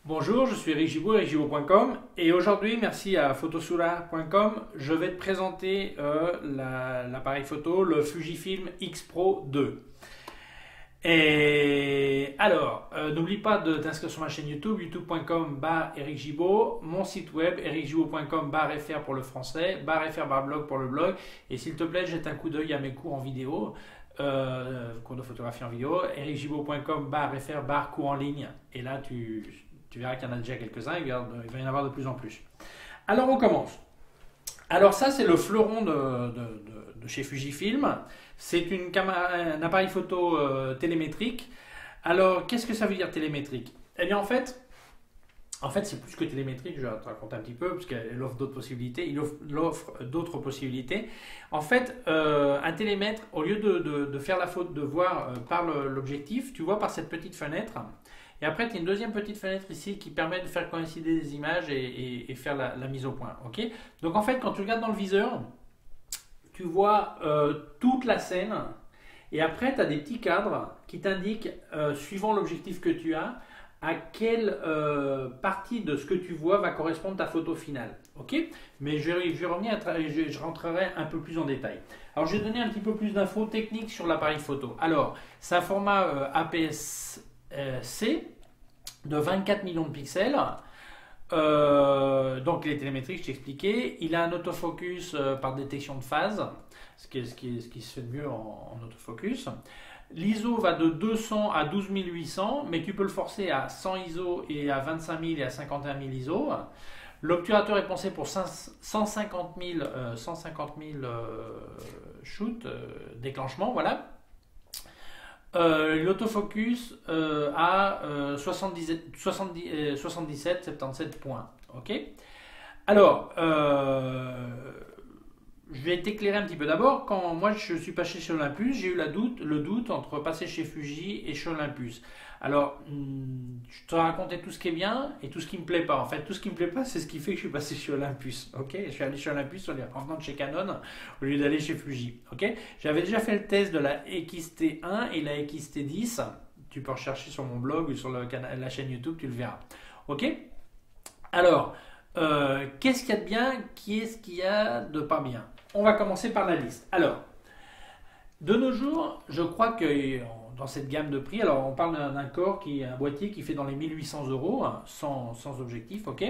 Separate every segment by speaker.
Speaker 1: Bonjour, je suis Eric Gibaud, ericgibaud.com et aujourd'hui, merci à photosura.com, je vais te présenter l'appareil photo, le Fujifilm X Pro 2. Et alors, n'oublie pas de t'inscrire sur ma chaîne YouTube, youtube.com/Eric Gibaud, mon site web, ericgibaud.com/fr pour le français, /fr/blog pour le blog. Et s'il te plaît, jette un coup d'œil à mes cours en vidéo, cours de photographie en vidéo, ericgibaud.com/fr/cours en ligne. Et là, tu verras qu'il y en a déjà quelques-uns, il va y en avoir de plus en plus. Alors, on commence. Alors ça, c'est le fleuron de chez Fujifilm. C'est un appareil photo télémétrique. Alors, qu'est-ce que ça veut dire télémétrique? Eh bien, en fait c'est plus que télémétrique, je vais te raconter un petit peu, parce qu'elle offre d'autres possibilités. Il offre d'autres possibilités. En fait, un télémètre, au lieu de faire la faute de voir par l'objectif, tu vois par cette petite fenêtre. Et après, tu as une deuxième petite fenêtre ici qui permet de faire coïncider les images et faire la mise au point. Okay. Donc en fait, quand tu regardes dans le viseur, tu vois toute la scène. Et après, tu as des petits cadres qui t'indiquent, suivant l'objectif que tu as, à quelle partie de ce que tu vois va correspondre ta photo finale. Okay. Mais je vais revenir, je rentrerai un peu plus en détail. Alors, je vais donner un petit peu plus d'infos techniques sur l'appareil photo. Alors, c'est un format APS-C de 24 millions de pixels. Donc il est télémétrique, je t'ai expliqué. Il a un autofocus par détection de phase, ce qui se fait de mieux en autofocus. L'ISO va de 200 à 12800, mais tu peux le forcer à 100 ISO et à 25 000 et à 51 000 ISO. L'obturateur est pensé pour 150 000 shoots, déclenchement, voilà. L'autofocus à 77 points. Ok. Alors, je vais t'éclairer un petit peu. D'abord, quand moi je suis passé chez Olympus, j'ai eu le doute entre passer chez Fuji et chez Olympus. Alors, je te racontais tout ce qui est bien et tout ce qui me plaît pas. En fait, tout ce qui me plaît pas, c'est ce qui fait que je suis passé chez Olympus. Ok, je suis allé chez Olympus en venant de chez Canon au lieu d'aller chez Fuji. Ok, j'avais déjà fait le test de la XT1 et la XT10. Tu peux rechercher sur mon blog ou sur la chaîne YouTube, tu le verras. Ok. Alors, qu'est-ce qu'il y a de bien? Qu'est-ce qu'il y a de pas bien? On va commencer par la liste. Alors, de nos jours, je crois que dans cette gamme de prix, alors on parle d'un corps un boîtier qui fait dans les 1800 €, hein, sans objectif, ok.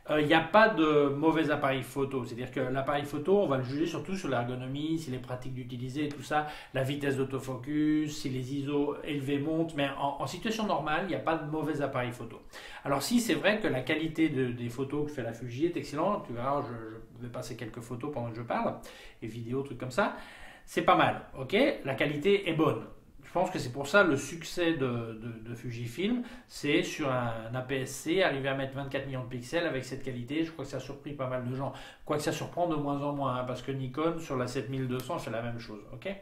Speaker 1: Il n'y a pas de mauvais appareil photo, c'est-à-dire que l'appareil photo, on va le juger surtout sur l'ergonomie, s'il est pratique d'utiliser, tout ça, la vitesse d'autofocus, si les ISO élevés montent, mais en situation normale, il n'y a pas de mauvais appareil photo. Alors si c'est vrai que la qualité des photos que fait la Fuji est excellente, tu verras, je vais passer quelques photos pendant que je parle, et vidéos, trucs comme ça, c'est pas mal, ok, la qualité est bonne. Je pense que c'est pour ça le succès de Fujifilm, c'est sur un APS-C, arriver à mettre 24 millions de pixels avec cette qualité. Je crois que ça a surpris pas mal de gens. Quoique ça surprend de moins en moins, hein, parce que Nikon sur la 7200 fait la même chose, ok.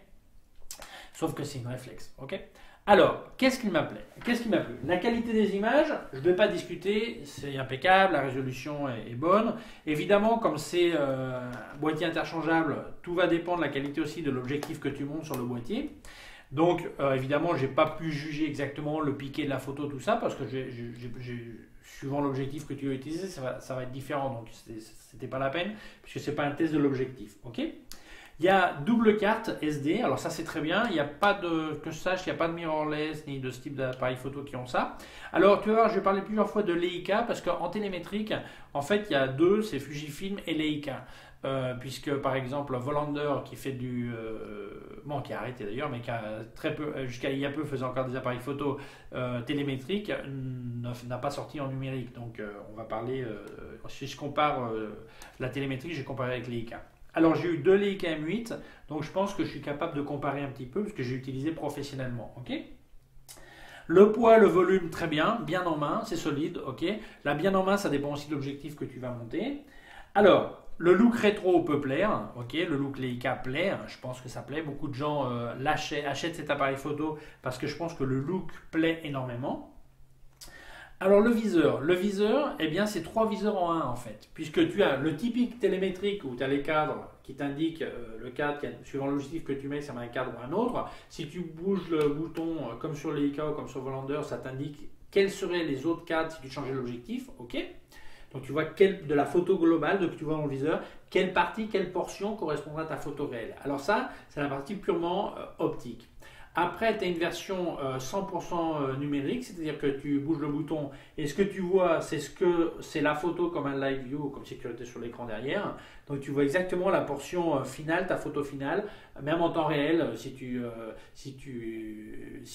Speaker 1: Sauf que c'est une réflexe, ok. Alors, qu'est-ce qui m'a plu? La qualité des images, je ne vais pas discuter, c'est impeccable, la résolution est bonne. Évidemment, comme c'est un boîtier interchangeable, tout va dépendre de la qualité aussi de l'objectif que tu montes sur le boîtier. Donc, évidemment, je n'ai pas pu juger exactement le piqué de la photo, tout ça, parce que suivant l'objectif que tu veux utiliser, ça va être différent. Donc, ce n'était pas la peine, puisque ce n'est pas un test de l'objectif. Ok. Il y a double carte SD, alors ça c'est très bien. Il n'y a pas que je sache, il n'y a pas de mirrorless ni de ce type d'appareil photo qui ont ça. Alors, tu vas voir, je vais parler plusieurs fois de Leica, parce qu'en télémétrique, en fait, il y a deux, c'est Fujifilm et Leica. Puisque par exemple Volander qui fait qui a arrêté d'ailleurs, mais qui a très peu, jusqu'à il y a peu faisait encore des appareils photo télémétriques, n'a pas sorti en numérique. Donc on va parler, si je compare la télémétrie, j'ai comparé avec Leica. Alors j'ai eu deux Leica M8, donc je pense que je suis capable de comparer un petit peu, parce que j'ai utilisé professionnellement. Ok. Le poids, le volume, très bien en main, c'est solide, ok. La bien en main, ça dépend aussi de l'objectif que tu vas monter. Alors, le look rétro peut plaire, ok, le look Leica plaît, je pense que ça plaît. Beaucoup de gens achètent cet appareil photo parce que je pense que le look plaît énormément. Alors le viseur, eh bien c'est trois viseurs en un en fait, puisque tu as le typique télémétrique où tu as les cadres qui t'indiquent le cadre, suivant l'objectif que tu mets, ça met un cadre ou un autre. Si tu bouges le bouton comme sur Leica ou comme sur Volander, ça t'indique quels seraient les autres cadres si tu changeais l'objectif, ok? Donc tu vois de la photo globale que tu vois dans le viseur, quelle partie, quelle portion correspondra à ta photo réelle. Alors ça, c'est la partie purement optique. Après, tu as une version 100% numérique, c'est-à-dire que tu bouges le bouton et ce que tu vois, c'est la photo comme un live view, comme si tu étais sur l'écran derrière. Donc tu vois exactement la portion finale, ta photo finale, même en temps réel, si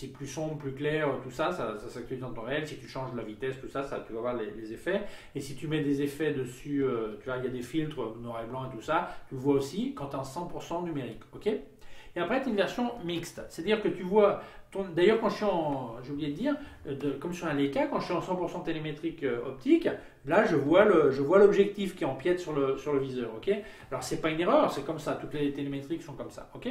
Speaker 1: plus sombre, plus clair, tout ça, ça s'actualise en temps réel. Si tu changes la vitesse, tout ça, tu vas voir les effets. Et si tu mets des effets dessus, tu vois, il y a des filtres noir et blanc et tout ça, tu le vois aussi quand tu es en 100% numérique, ok? Et après, tu as une version mixte. C'est-à-dire que tu vois, d'ailleurs, quand je suis j'ai oublié de dire, comme sur un Leica, quand je suis en 100% télémétrique optique, là, je vois l'objectif qui empiète sur le viseur. Ok. Alors, c'est pas une erreur, c'est comme ça. Toutes les télémétriques sont comme ça. Ok.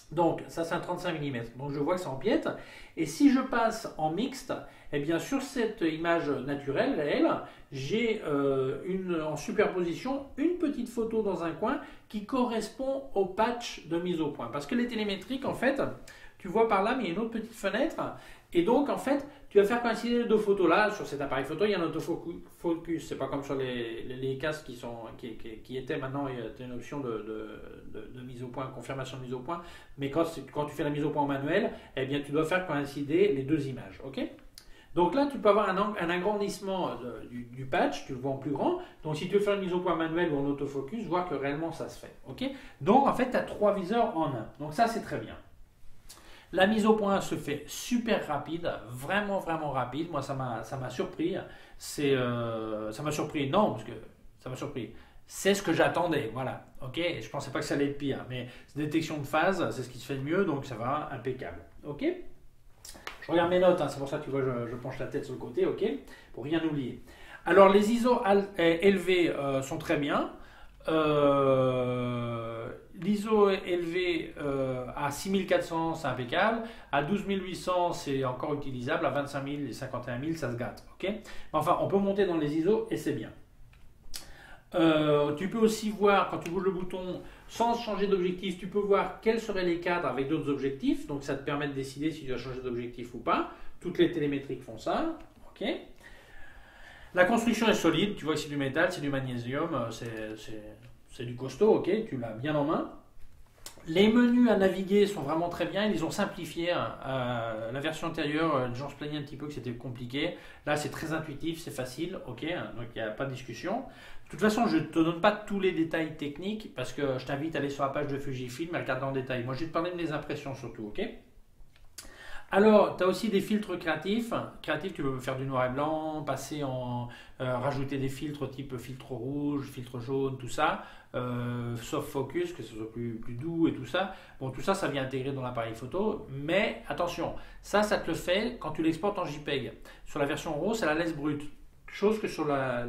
Speaker 1: Donc, ça, c'est un 35 mm. Donc, je vois que ça empiète. Et si je passe en mixte, eh bien, sur cette image naturelle, réelle, j'ai en superposition une petite photo dans un coin qui correspond au patch de mise au point. Parce que les télémétriques, en fait, tu vois par là, mais il y a une autre petune fenêtre. Et donc, en fait, tu vas faire coïncider les deux photos là. Sur cet appareil photo, il y a un autofocus. C'est pas comme sur les casques qui étaient maintenant, il y a une option de mise au point, confirmation de mise au point. Mais quand tu fais la mise au point en manuel, eh bien, tu dois faire coïncider les deux images. Ok? Donc là, tu peux avoir un agrandissement du patch, tu le vois en plus grand. Donc si tu veux faire une mise au point manuelle ou en autofocus, voir que réellement ça se fait. Ok. Donc en fait, tu as 3 viseurs en un. Donc ça, c'est très bien. La mise au point se fait super rapide, vraiment vraiment rapide. Moi, ça m'a surpris. Ça m'a surpris, non, parce que ça m'a surpris. C'est ce que j'attendais, voilà. Ok. Je pensais pas que ça allait être pire, mais détection de phase, c'est ce qui se fait le mieux, donc ça va impeccable. Ok. Je regarde mes notes, hein, c'est pour ça que tu vois, je penche la tête sur le côté, ok, pour rien oublier. Alors les ISO élevés sont très bien. L'ISO élevé à 6400, c'est impeccable. À 12800, c'est encore utilisable. À 25 000 et 51 000, ça se gâte, ok. Enfin, on peut monter dans les ISO et c'est bien. Tu peux aussi voir, quand tu bouges le bouton, sans changer d'objectif, tu peux voir quels seraient les cadres avec d'autres objectifs. Donc ça te permet de décider si tu dois changer d'objectif ou pas. Toutes les télémétriques font ça. Ok. La construction est solide. Tu vois que c'est du métal, c'est du magnésium, c'est du costaud. Ok. Tu l'as bien en main. Les menus à naviguer sont vraiment très bien, ils ont simplifié. La version antérieure, les gens se plaignaient un petit peu que c'était compliqué. Là, c'est très intuitif, c'est facile, ok, donc il n'y a pas de discussion. De toute façon, je ne te donne pas tous les détails techniques parce que je t'invite à aller sur la page de Fujifilm et à regarder en détail. Moi, je vais te parler de mes impressions surtout, ok. Alors, tu as aussi des filtres créatifs. Créatif, tu peux faire du noir et blanc, rajouter des filtres type filtre rouge, filtre jaune, tout ça. Soft focus, que ce soit plus doux et tout ça. Bon, tout ça, ça vient intégrer dans l'appareil photo. Mais attention, ça te le fait quand tu l'exportes en JPEG. Sur la version RAW, c'est la laisse brute. Chose que sur la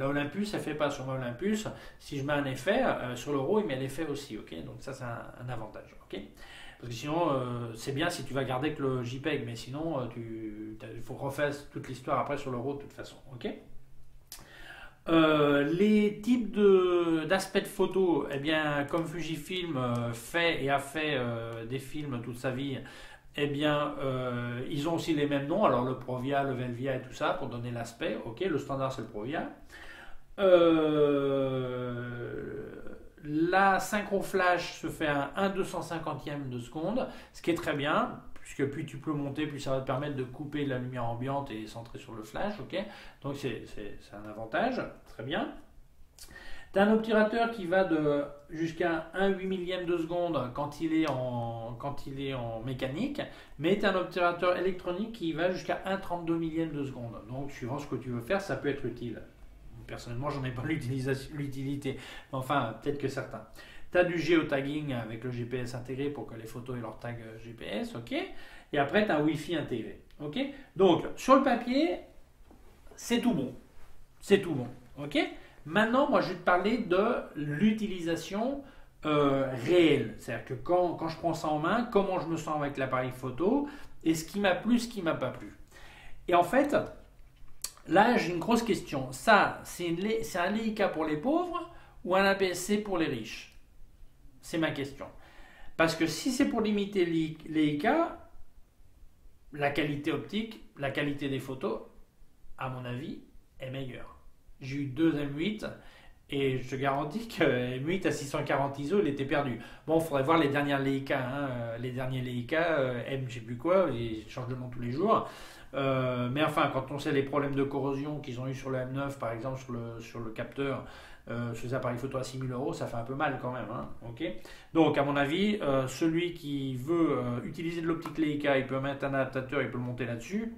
Speaker 1: Olympus, ça ne fait pas. Sur ma Olympus, si je mets un effet, sur le RAW, il met l'effet aussi. Ok, donc ça, c'est un avantage. Ok. Parce que sinon, c'est bien si tu vas garder que le JPEG, mais sinon, il faut refaire toute l'histoire après sur le RAW de toute façon. Ok. Les types d'aspects de photo, eh bien, comme Fujifilm fait et a fait des films toute sa vie, eh bien, ils ont aussi les mêmes noms. Alors le Provia, le Velvia et tout ça pour donner l'aspect. Ok, le standard c'est le Provia. La synchro flash se fait à 1/250e de seconde, ce qui est très bien, puisque plus tu peux monter, plus ça va te permettre de couper la lumière ambiante et centrer sur le flash, ok. Donc c'est un avantage, très bien. Tu as un obturateur qui va jusqu'à 1/8 millième de seconde quand il est en mécanique, mais tu as un obturateur électronique qui va jusqu'à 1/32 millième de seconde. Donc suivant ce que tu veux faire, ça peut être utile. Personnellement, j'en ai pas l'utilité. Enfin, peut-être que certains. Tu as du géotagging avec le GPS intégré pour que les photos aient leur tag GPS, ok. Et après, tu as un Wi-Fi intégré, ok. Donc, sur le papier, c'est tout bon. C'est tout bon, ok. Maintenant, moi, je vais te parler de l'utilisation réelle. C'est-à-dire que quand je prends ça en main, comment je me sens avec l'appareil photo et ce qui m'a plu, ce qui m'a pas plu. Et en fait, là, j'ai une grosse question. Ça, c'est un Leica pour les pauvres ou un APS-C pour les riches? C'est ma question. Parce que si c'est pour limiter Leica, la qualité optique, la qualité des photos, à mon avis, est meilleure. J'ai eu deux M8 et je te garantis que M8 à 640 ISO, il était perdu. Bon, il faudrait voir les dernières Leica, hein, les derniers Leica, M, je sais plus quoi, ils changent de nom tous les jours. Mais enfin, quand on sait les problèmes de corrosion qu'ils ont eu sur le M9, par exemple, sur le capteur, sur les appareils photo à 6 000 euros, ça fait un peu mal quand même. Hein, okay. Donc, à mon avis, celui qui veut utiliser de l'optique Leica, il peut mettre un adaptateur, il peut le monter là-dessus.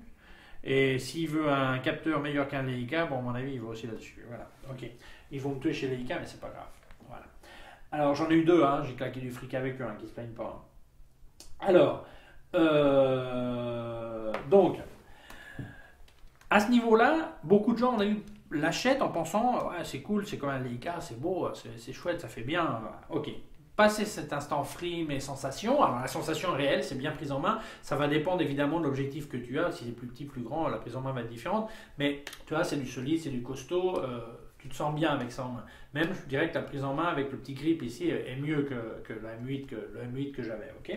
Speaker 1: Et s'il veut un capteur meilleur qu'un Leica, bon, à mon avis, il va aussi là-dessus. Voilà, ok. Ils vont me tuer chez Leica, mais c'est pas grave. Voilà. Alors, j'en ai eu deux, hein, j'ai claqué du fric avec eux, hein, qui se plaignent pas. Alors, donc, à ce niveau-là, beaucoup de gens l'achètent en pensant ouais, c'est cool, c'est comme un Leica, c'est beau, c'est chouette, ça fait bien. Ok. Passer cet instant frime et sensation, alors la sensation réelle, c'est bien prise en main, ça va dépendre évidemment de l'objectif que tu as, si c'est plus petit, plus grand, la prise en main va être différente, mais tu vois, c'est du solide, c'est du costaud, tu te sens bien avec ça en main. Même, je dirais que la prise en main avec le petit grip ici est mieux que le M8 que j'avais, ok.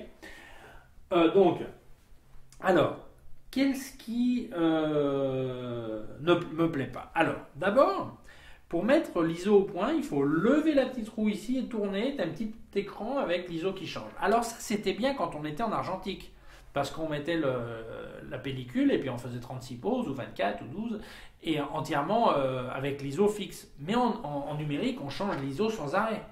Speaker 1: Donc, alors, qu'est-ce qui ne me plaît pas? Alors, d'abord, pour mettre l'ISO au point, il faut lever la petite roue ici et tourner. Tu as un petit écran avec l'ISO qui change. Alors ça, c'était bien quand on était en argentique. Parce qu'on mettait la pellicule et puis on faisait 36 poses ou 24 ou 12 et entièrement avec l'ISO fixe. Mais en numérique, on change l'ISO sans arrêt.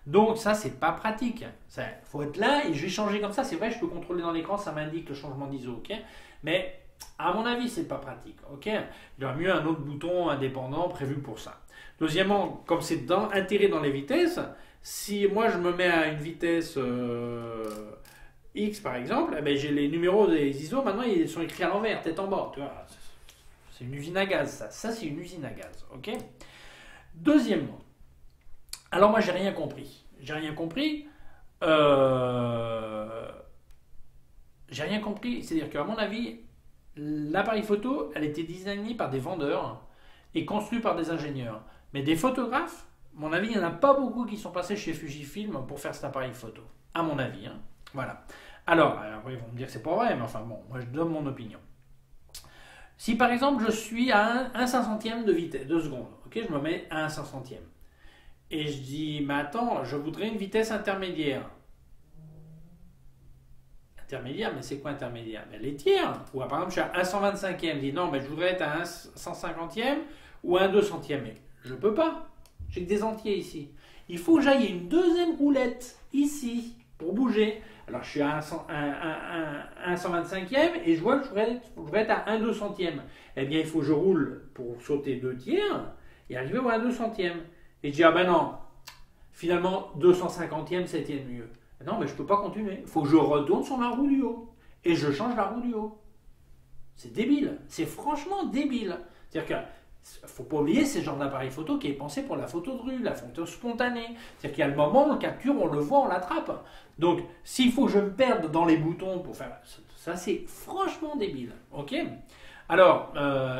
Speaker 1: Donc ça, c'est pas pratique. Il faut être là et je vais changer comme ça. C'est vrai, je peux contrôler dans l'écran, ça m'indique le changement d'ISO. Okay, mais à mon avis, c'est pas pratique. Okay, il y aurait mieux un autre bouton indépendant prévu pour ça. Deuxièmement, comme c'est intégré dans les vitesses, si moi je me mets à une vitesse X par exemple, eh ben, j'ai les numéros des ISO, maintenant ils sont écrits à l'envers, tête en bas. Tu vois, c'est une usine à gaz ça. Ça c'est une usine à gaz. Ok. Deuxièmement, alors moi j'ai rien compris. J'ai rien compris. C'est-à-dire qu'à mon avis, l'appareil photo, elle était designée par des vendeurs et construite par des ingénieurs. Mais des photographes, à mon avis, il n'y en a pas beaucoup qui sont passés chez Fujifilm pour faire cet appareil photo. À mon avis. Hein. Voilà. Alors, après, ils vont me dire que c'est pas vrai, mais enfin bon, moi je donne mon opinion. Si par exemple je suis à 1/500e de vitesse, de seconde, ok, je me mets à 1/500e. Et je dis, mais attends, je voudrais une vitesse intermédiaire. Intermédiaire, mais c'est quoi intermédiaire? Mais les tiers. Ou par exemple, je suis à 1/125e, je dis non, mais je voudrais être à 1/150e ou à 1/200e. Mais je peux pas. J'ai que des entiers ici. Il faut que j'aille une deuxième roulette ici pour bouger. Alors je suis à 1/125e et je vois que je voudrais être à 1/200e. Eh bien, il faut que je roule pour sauter 2 tiers et arriver à 1/200e. Et je dis, ah ben non, finalement 250e, c'était mieux. Non, mais je ne peux pas continuer. Il faut que je retourne sur ma roue du haut. Et je change la roue du haut. C'est débile. C'est franchement débile. C'est-à-dire qu'il ne faut pas oublier ce genre d'appareil photo qui est pensé pour la photo de rue, la photo spontanée. C'est-à-dire qu'il y a le moment où on le capture, on le voit, on l'attrape. Donc, s'il faut que je me perde dans les boutons pour faire... Ça, c'est franchement débile. Ok ? Alors,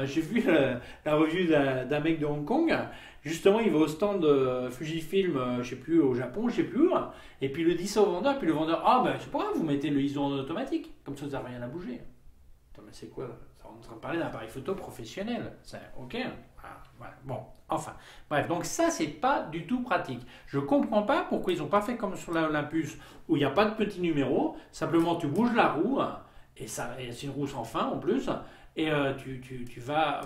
Speaker 1: j'ai vu la revue d'un mec de Hong Kong. Justement, il va au stand Fujifilm, je ne sais plus, au Japon, je ne sais plus où. Et puis il le dit ça au vendeur. Puis le vendeur, ah ben c'est pas grave, vous mettez le ISO en automatique. Comme ça, vous n'avez rien à bouger. Attends, mais c'est quoi? On est en train de parler d'un appareil photo professionnel. C'est ok. Voilà. Bon, enfin. Bref, donc ça, c'est pas du tout pratique. Je comprends pas pourquoi ils n'ont pas fait comme sur la Olympus, où il n'y a pas de petit numéro. Simplement, tu bouges la roue. Et c'est une roue sans fin en plus. Et tu vas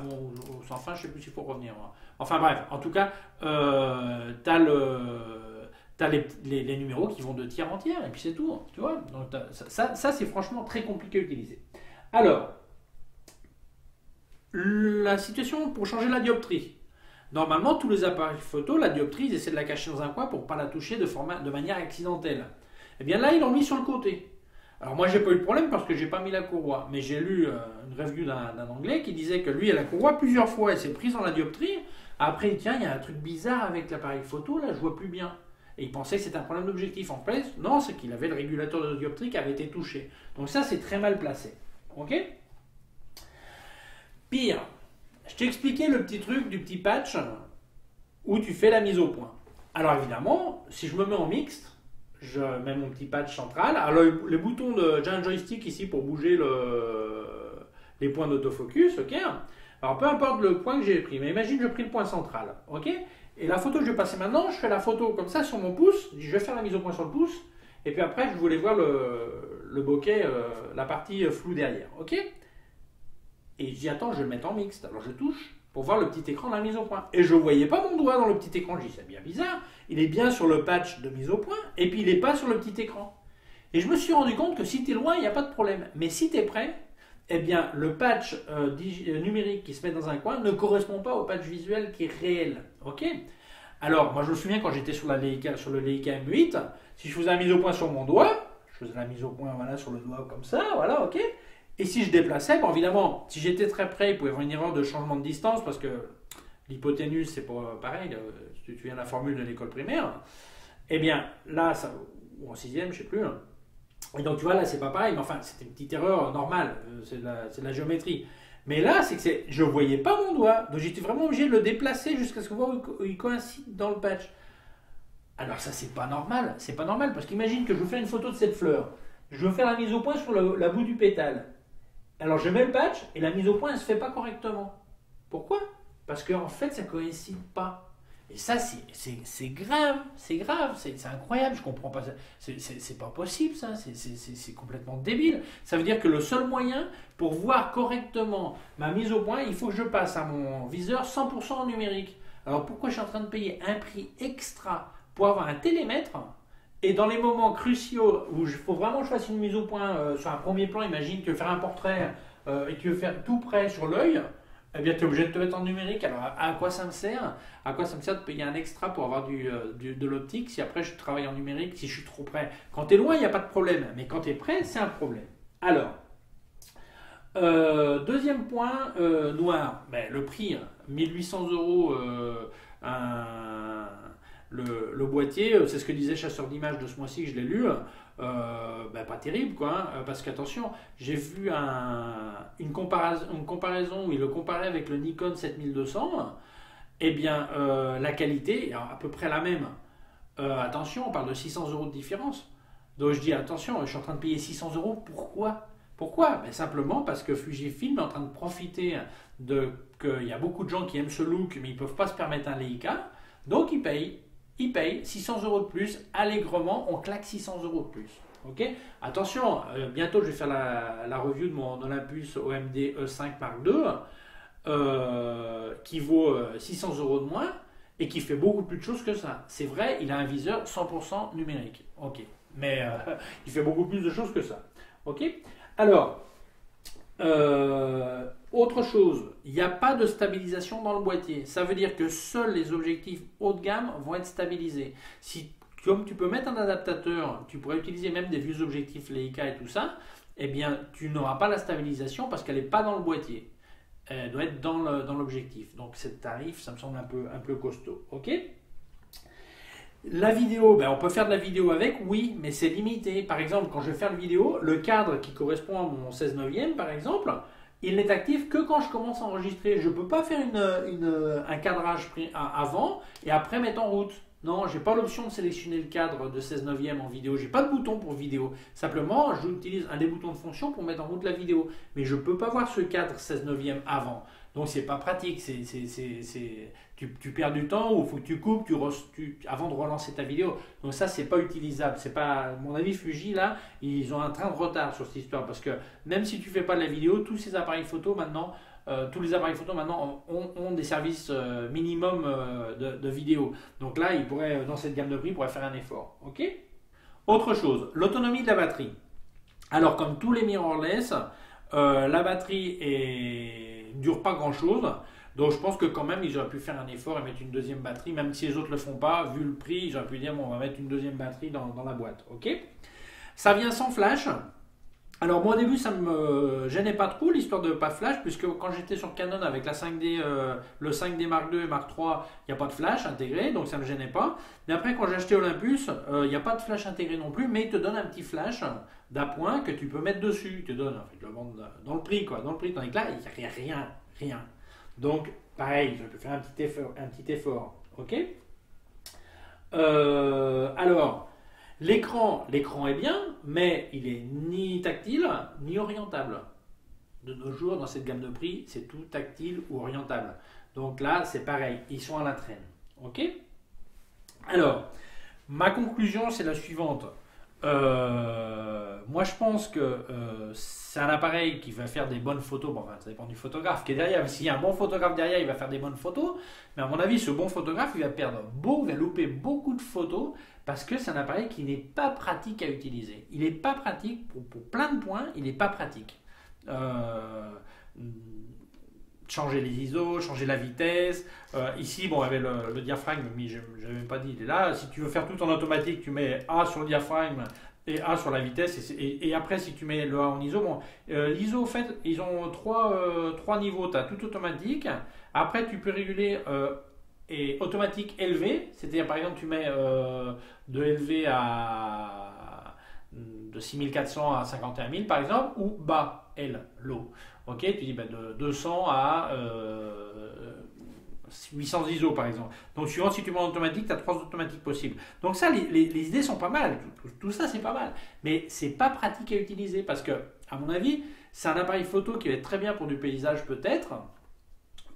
Speaker 1: sans fin, je ne sais plus s'il faut revenir. Enfin bref, en tout cas, tu as les numéros qui vont de tiers en tiers, et puis c'est tout. Tu vois. Donc, ça c'est franchement très compliqué à utiliser. Alors, la situation pour changer la dioptrie. Normalement, tous les appareils photo, la dioptrie, ils essaient de la cacher dans un coin pour ne pas la toucher de manière accidentelle. Eh bien là, ils l'ont mis sur le côté. Alors moi j'ai pas eu de problème parce que j'ai pas mis la courroie, mais j'ai lu une review d'un anglais qui disait que lui a la courroie plusieurs fois, elle s'est prise dans la dioptrie, après tiens il y a un truc bizarre avec l'appareil photo, là je vois plus bien. Et il pensait que c'était un problème d'objectif. En fait, non, c'est qu'il avait le régulateur de dioptrie qui avait été touché. Donc ça c'est très mal placé. Ok? Pire, je t'ai expliqué le petit truc du petit patch où tu fais la mise au point. Alors évidemment, si je me mets en mixte, je mets mon petit patch central. Alors les boutons j'ai un joystick ici pour bouger les points d'autofocus, ok. Alors peu importe le point que j'ai pris, mais imagine que j'ai pris le point central, ok. Et la photo que je vais passer maintenant, je fais la photo comme ça sur mon pouce, je vais faire la mise au point sur le pouce, et puis après je voulais voir le bokeh, la partie floue derrière, ok. Et je dis attends, je vais le mettre en mixte, alors je touche pour voir le petit écran de la mise au point. Et je ne voyais pas mon doigt dans le petit écran, je dis c'est bien bizarre, il est bien sur le patch de mise au point, et puis il n'est pas sur le petit écran. Et je me suis rendu compte que si tu es loin, il n'y a pas de problème, mais si tu es près, eh bien, le patch numérique qui se met dans un coin ne correspond pas au patch visuel qui est réel. Ok. Alors, moi je me souviens quand j'étais sur le Leica M8, si je faisais la mise au point sur mon doigt, je faisais la mise au point voilà, sur le doigt comme ça, voilà, ok. Et si je déplaçais, bon évidemment, si j'étais très près, il pouvait y avoir une erreur de changement de distance parce que l'hypoténuse, c'est pas pareil, si tu viens de la formule de l'école primaire. Eh bien, là, ça, ou en sixième, je sais plus. Et donc, tu vois, là, c'est pas pareil, mais enfin, c'était une petite erreur normale, c'est de la géométrie. Mais là, c'est que je voyais pas mon doigt, donc j'étais vraiment obligé de le déplacer jusqu'à ce que voir où il coïncide dans le patch. Alors ça, c'est pas normal, parce qu'imagine que je veux faire une photo de cette fleur, je veux faire la mise au point sur la bout du pétale. Alors je mets le patch, et la mise au point, elle se fait pas correctement. Pourquoi? Parce qu'en fait, ça coïncide pas. Et ça, c'est grave, c'est incroyable, je comprends pas ça. C'est pas possible, ça, c'est complètement débile. Ça veut dire que le seul moyen pour voir correctement ma mise au point, il faut que je passe à mon viseur 100% en numérique. Alors pourquoi je suis en train de payer un prix extra pour avoir un télémètre et dans les moments cruciaux où il faut vraiment que je fasse une mise au point sur un premier plan, imagine que tu veux faire un portrait et tu veux faire tout près sur l'œil, eh bien, tu es obligé de te mettre en numérique. Alors, à quoi ça me sert? À quoi ça me sert de payer un extra pour avoir de l'optique si après je travaille en numérique, si je suis trop près? Quand tu es loin, il n'y a pas de problème. Mais quand tu es près, c'est un problème. Alors, deuxième point, noir. Ben, le prix, 1800 euros le boîtier, c'est ce que disait Chasseur d'images de ce mois-ci, que je l'ai lu. Ben, pas terrible quoi, parce qu'attention, j'ai vu une comparaison où il le comparait avec le Nikon 7200, et bien la qualité est à peu près la même. Attention, on parle de 600 euros de différence. Donc je dis attention, je suis en train de payer 600 euros, pourquoi? Ben, simplement parce que Fujifilm est en train de profiter qu'il y a beaucoup de gens qui aiment ce look, mais ils ne peuvent pas se permettre un Leica, donc ils payent 600 euros de plus, allègrement, on claque 600 euros de plus. Ok. Attention, bientôt je vais faire la review de mon Olympus OMD E5 Mark II, qui vaut 600 euros de moins et qui fait beaucoup plus de choses que ça. C'est vrai, il a un viseur 100% numérique. Ok. Mais il fait beaucoup plus de choses que ça. Ok. Alors, autre chose, il n'y a pas de stabilisation dans le boîtier. Ça veut dire que seuls les objectifs haut de gamme vont être stabilisés. Comme tu peux mettre un adaptateur, tu pourrais utiliser même des vieux objectifs Leica et tout ça, eh bien tu n'auras pas la stabilisation parce qu'elle n'est pas dans le boîtier. Elle doit être dans l'objectif. Donc ce tarif, ça me semble un peu costaud. Ok. La vidéo, ben on peut faire de la vidéo avec, oui, mais c'est limité. Par exemple, quand je vais faire une vidéo, le cadre qui correspond à mon 16/9, par exemple, il n'est actif que quand je commence à enregistrer. Je ne peux pas faire un cadrage avant et après mettre en route. Non, je n'ai pas l'option de sélectionner le cadre de 16/9 en vidéo. Je n'ai pas de bouton pour vidéo. Simplement, j'utilise un des boutons de fonction pour mettre en route la vidéo. Mais je ne peux pas voir ce cadre 16/9 avant. Donc, c'est pas pratique. Tu perds du temps ou il faut que tu coupes avant de relancer ta vidéo. Donc, ça, c'est pas utilisable. C'est pas, à mon avis, Fuji, là, ils ont un train de retard sur cette histoire. Parce que même si tu fais pas de la vidéo, tous les appareils photo maintenant ont des services minimum de vidéo. Donc là, ils pourraient, dans cette gamme de prix, ils pourraient faire un effort. Ok. Autre chose, l'autonomie de la batterie. Alors, comme tous les mirrorless, la batterie ne dure pas grand-chose. Donc, je pense que quand même, ils auraient pu faire un effort et mettre une deuxième batterie, même si les autres ne le font pas. Vu le prix, ils auraient pu dire, bon, on va mettre une deuxième batterie dans la boîte. Ok. Ça vient sans flash. Alors moi au début ça me gênait pas trop l'histoire de pas de flash, puisque quand j'étais sur Canon avec la 5D, le 5D Mark II et Mark III, il n'y a pas de flash intégré, donc ça me gênait pas. Mais après quand j'ai acheté Olympus, il n'y a pas de flash intégré non plus, mais il te donne un petit flash d'appoint que tu peux mettre dessus. Il te donne, en fait, je le vends dans le prix quoi, tandis que là il n'y a rien. Donc pareil, je peux faire un petit effort, ok. Alors L'écran est bien, mais il est ni tactile, ni orientable. De nos jours, dans cette gamme de prix, c'est tout tactile ou orientable. Donc là, c'est pareil, ils sont à la traîne. Ok? Alors, ma conclusion, c'est la suivante. Moi, je pense que c'est un appareil qui va faire des bonnes photos. Bon, enfin, ça dépend du photographe qui est derrière. S'il y a un bon photographe derrière, il va faire des bonnes photos. Mais à mon avis, ce bon photographe, il va louper beaucoup de photos parce que c'est un appareil qui n'est pas pratique à utiliser. Il n'est pas pratique pour plein de points. Il n'est pas pratique. Changer les ISO, changer la vitesse. Ici, bon, avec le diaphragme, mais je n'avais même pas dit, il est là. Si tu veux faire tout en automatique, tu mets A sur le diaphragme et A sur la vitesse. Et après, si tu mets le A en ISO, bon, l'ISO, en fait, ils ont trois niveaux. Tu as tout automatique. Après, tu peux réguler et automatique élevé. C'est-à-dire, par exemple, tu mets de élevé de 6400 à 51 000, par exemple, ou bas, L, low. Ok, tu dis de 200 à 800 ISO par exemple. Donc suivant si tu mets en automatique, tu as 3 automatiques possibles. Donc ça, les idées sont pas mal. Tout ça, c'est pas mal. Mais c'est pas pratique à utiliser parce que, à mon avis, c'est un appareil photo qui va être très bien pour du paysage peut-être.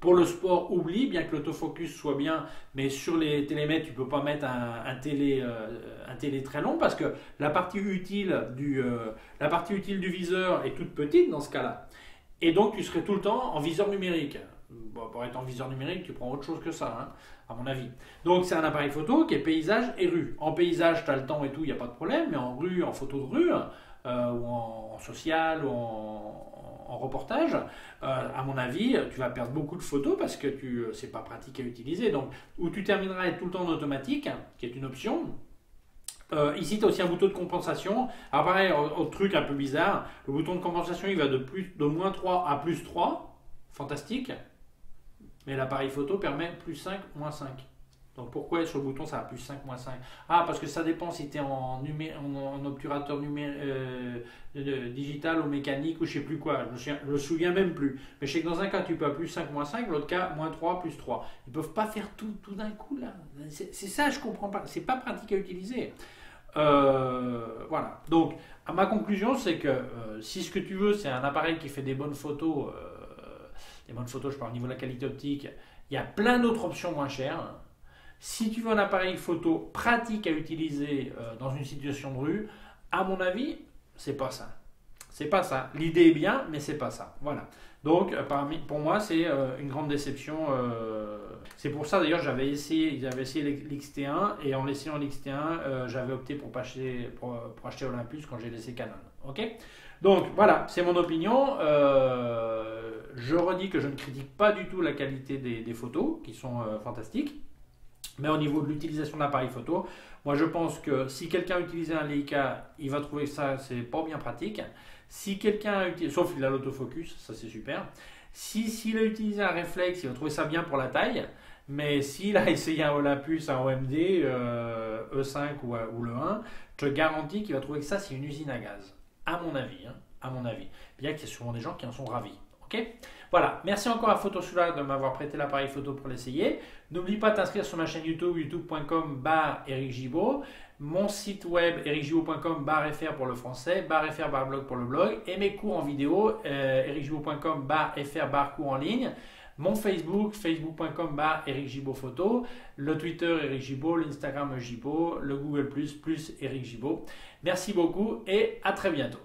Speaker 1: Pour le sport, oublie, bien que l'autofocus soit bien, mais sur les télémètres, tu ne peux pas mettre un télé très long parce que la partie utile du viseur est toute petite dans ce cas-là. Et donc, tu serais tout le temps en viseur numérique. Bon, pour être en viseur numérique, tu prends autre chose que ça, hein, à mon avis. Donc, c'est un appareil photo qui est paysage et rue. En paysage, tu as le temps et tout, il n'y a pas de problème. Mais en rue, en photo de rue, ou en social, ou en reportage, à mon avis, tu vas perdre beaucoup de photos parce que c'est pas pratique à utiliser. Donc, où tu termineras à être tout le temps en automatique, qui est une option. Ici, tu as aussi un bouton de compensation. Alors pareil, autre truc un peu bizarre, le bouton de compensation, il va de moins 3 à plus 3. Fantastique. Mais l'appareil photo permet plus 5, moins 5. Donc pourquoi sur le bouton ça a plus 5, moins 5? Ah, parce que ça dépend si tu es en obturateur digital ou mécanique ou je sais plus quoi. Je me souviens même plus. Mais je sais que dans un cas tu peux à plus 5, moins 5, l'autre cas moins 3, plus 3. Ils ne peuvent pas faire tout d'un coup là. C'est ça, je comprends pas. C'est pas pratique à utiliser. Voilà. Donc, ma conclusion, c'est que si ce que tu veux, c'est un appareil qui fait des bonnes photos, je parle au niveau de la qualité optique, il y a plein d'autres options moins chères. Si tu veux un appareil photo pratique à utiliser dans une situation de rue, à mon avis, c'est pas ça. C'est pas ça. L'idée est bien, mais c'est pas ça. Voilà. Donc, pour moi, c'est une grande déception. C'est pour ça, d'ailleurs, ils avaient essayé l'XT1 et en essayant l'XT1, j'avais opté pour acheter Olympus quand j'ai laissé Canon. Ok ? Donc, voilà, c'est mon opinion. Je redis que je ne critique pas du tout la qualité des photos, qui sont fantastiques. Mais au niveau de l'utilisation d'un appareil photo, moi je pense que si quelqu'un utilisait un Leica, il va trouver que ça c'est pas bien pratique. Si quelqu'un sauf il a l'autofocus, ça c'est super. S'il a utilisé un réflexe, il va trouver ça bien pour la taille. Mais s'il a essayé un Olympus, un OMD, E5 ou le 1, je te garantis qu'il va trouver que ça c'est une usine à gaz. À mon avis, hein, à mon avis. Bien qu'il y a souvent des gens qui en sont ravis. Ok ? Voilà, merci encore à Photosula de m'avoir prêté l'appareil photo pour l'essayer. N'oublie pas de t'inscrire sur ma chaîne YouTube, youtube.com/Eric Gibaud, mon site web ericgibaud.com/fr pour le français, /fr/blog pour le blog, et mes cours en vidéo, ericgibaud.com/fr/cours en ligne, mon Facebook, facebook.com/Eric Gibaud photo, le Twitter Eric Gibaud, l'Instagram Gibaud, le Google+, Eric Gibaud. Merci beaucoup et à très bientôt.